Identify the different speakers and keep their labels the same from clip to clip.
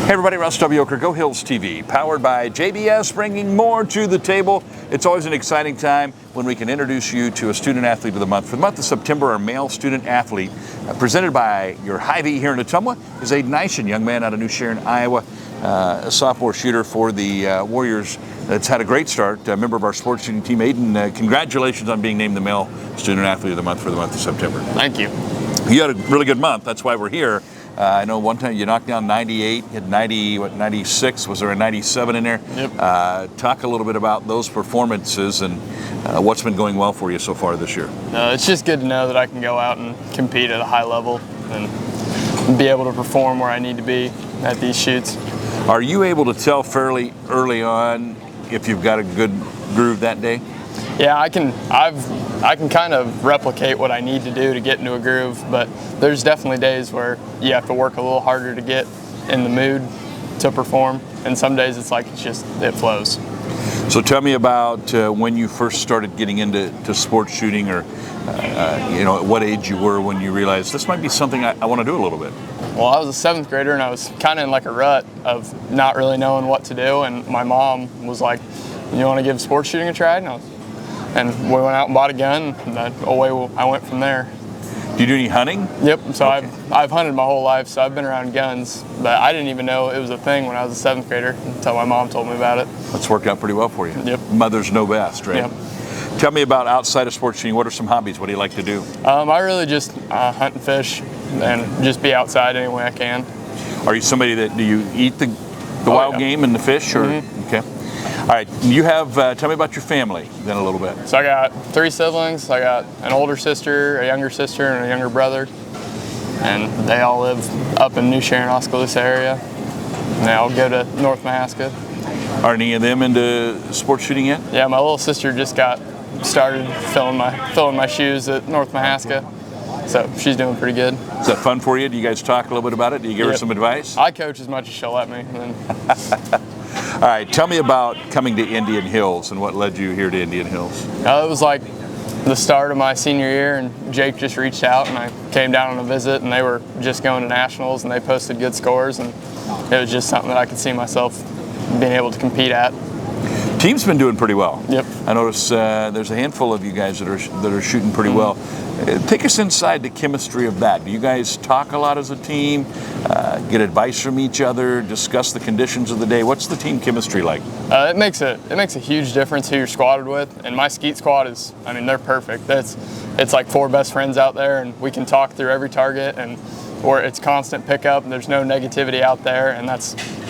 Speaker 1: Hey everybody, Russ W. Oker, Go Hills TV, powered by JBS, bringing more to the table. It's always an exciting time when we can introduce you to a student athlete of the month. For the month of September, our male student athlete, presented by your Hy-Vee here in Ottumwa, is Aidan Eischen, young man out of New Sharon, Iowa, a sophomore shooter for the Warriors. That's had a great start, a member of our sports shooting team. Aidan, congratulations on being named the male student athlete of the month for the month of September.
Speaker 2: Thank you.
Speaker 1: You had a really good month, that's why we're here. I know one time you knocked down 98, you had 96, was there a 97 in there?
Speaker 2: Yep.
Speaker 1: Talk a little bit about those performances and what's been going well for you so far this year.
Speaker 2: It's just good to know that I can go out and compete at a high level and be able to perform where I need to be at these shoots.
Speaker 1: Are you able to tell fairly early on if you've got a good groove that day?
Speaker 2: Yeah, I can kind of replicate what I need to do to get into a groove, but there's definitely days where you have to work a little harder to get in the mood to perform, and some days it's like it flows.
Speaker 1: So tell me about when you first started getting into sports shooting, or at what age you were when you realized this might be something I want to do a little bit.
Speaker 2: Well, I was a 7th grader and I was kind of in like a rut of not really knowing what to do, and my mom was like, "You want to give sports shooting a try?" And we went out and bought a gun, and away I went from there.
Speaker 1: Do you do any hunting?
Speaker 2: Yep, so
Speaker 1: okay.
Speaker 2: I've hunted my whole life, so I've been around guns, but I didn't even know it was a thing when I was a 7th grader until my mom told me about it.
Speaker 1: That's worked out pretty well for you.
Speaker 2: Yep.
Speaker 1: Mothers know best, right?
Speaker 2: Yep.
Speaker 1: Tell me about outside of sports shooting. What are some hobbies? What do you like to do?
Speaker 2: I really just hunt and fish and just be outside any way I can.
Speaker 1: Are you somebody do you eat the wild game and the fish? Or Okay. All right, you have, tell me about your family then a little bit.
Speaker 2: So I got 3 siblings. I got an older sister, a younger sister, and a younger brother. And they all live up in New Sharon, Oskaloosa area. And they all go to North Mahaska.
Speaker 1: Are any of them into sports shooting yet?
Speaker 2: Yeah, my little sister just got started filling my shoes at North Mahaska. So she's doing pretty good.
Speaker 1: Is that fun for you? Do you guys talk a little bit about it? Do you give her some advice?
Speaker 2: I coach as much as she'll let me.
Speaker 1: All right, tell me about coming to Indian Hills and what led you here to Indian Hills.
Speaker 2: It was like the start of my senior year, and Jake just reached out and I came down on a visit, and they were just going to nationals and they posted good scores, and it was just something that I could see myself being able to compete at.
Speaker 1: Team's been doing pretty well.
Speaker 2: Yep.
Speaker 1: I notice there's a handful of you guys that are shooting pretty well. Take us inside the chemistry of that. Do you guys talk a lot as a team? Get advice from each other? Discuss the conditions of the day? What's the team chemistry like?
Speaker 2: It makes a huge difference who you're squatted with. And my skeet squad is, they're perfect. It's like 4 best friends out there, and we can talk through every target, or it's constant pickup, and there's no negativity out there. And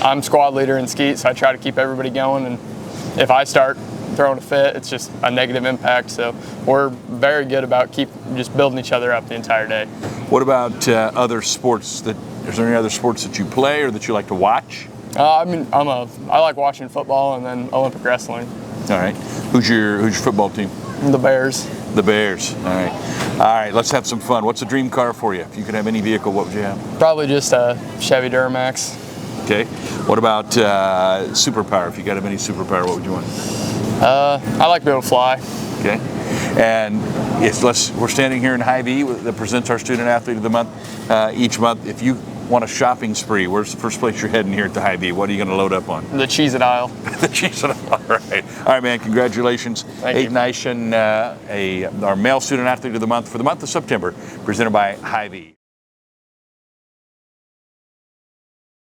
Speaker 2: I'm squad leader in skeet, so I try to keep everybody going. And if I start throwing a fit, it's just a negative impact. So we're very good about just building each other up the entire day.
Speaker 1: What about other sports? Is there any other sports that you play or that you like to watch?
Speaker 2: I like watching football and then Olympic wrestling.
Speaker 1: All right. Who's your football team?
Speaker 2: The Bears.
Speaker 1: The Bears. All right. All right. Let's have some fun. What's a dream car for you? If you could have any vehicle, what would you have?
Speaker 2: Probably just a Chevy Duramax.
Speaker 1: Okay. What about superpower? If you got a mini superpower, what would you want?
Speaker 2: I like to be able to fly.
Speaker 1: Okay. And we're standing here in Hy-Vee that presents our student athlete of the month each month. If you want a shopping spree, where's the first place you're heading here at the Hy-Vee? What are you going to load up on?
Speaker 2: The Cheez-It aisle.
Speaker 1: The Cheez-It aisle. All right, man. Congratulations. Aidan Eischen, our male student athlete of the month for the month of September, presented by Hy-Vee.